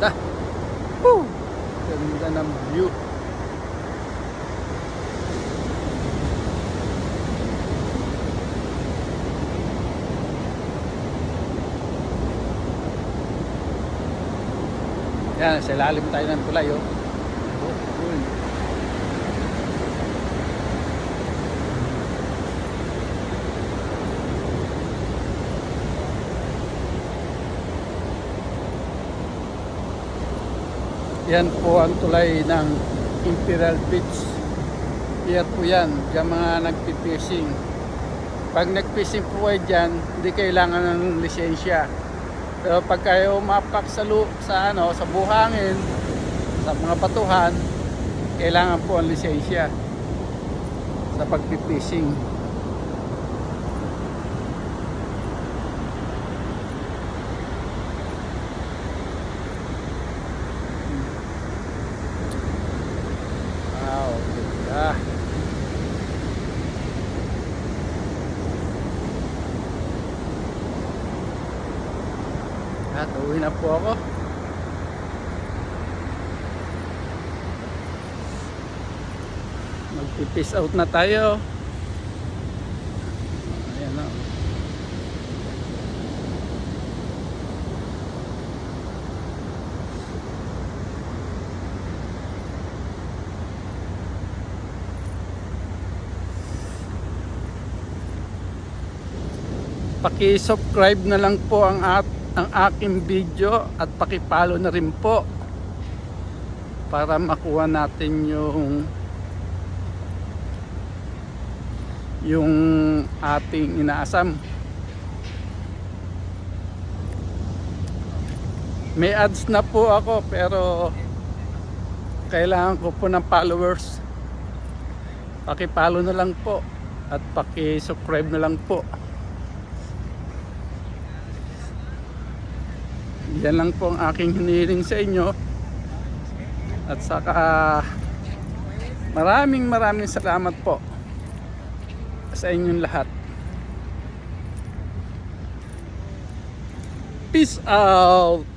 ganda. Woo! Ganda ng view. Yan, sa ilalim tayo ng tulay, oh. Cool. Yan po ang tulay ng Imperial Beach. Pier po yan, diyan mga nagpipishing. Pag nagfishing po kayo dyan, hindi kailangan ng lisensya. Pero pag kayo mapak sa buhangin, sa mga batuhan, kailangan po ang lisensya sa pagpipishing. Wow, ganda. At uwi na po ako. Magpipiss out na tayo. Ayan o. Paki-subscribe na lang po ang aking video at paki-follow na rin po para makuha natin yung ating inaasam. May ads na po ako pero kailangan ko po ng followers. Paki-follow na lang po at paki-subscribe na lang po. Yan lang po ang aking hinihiling sa inyo. At saka maraming salamat po sa inyong lahat. Peace out.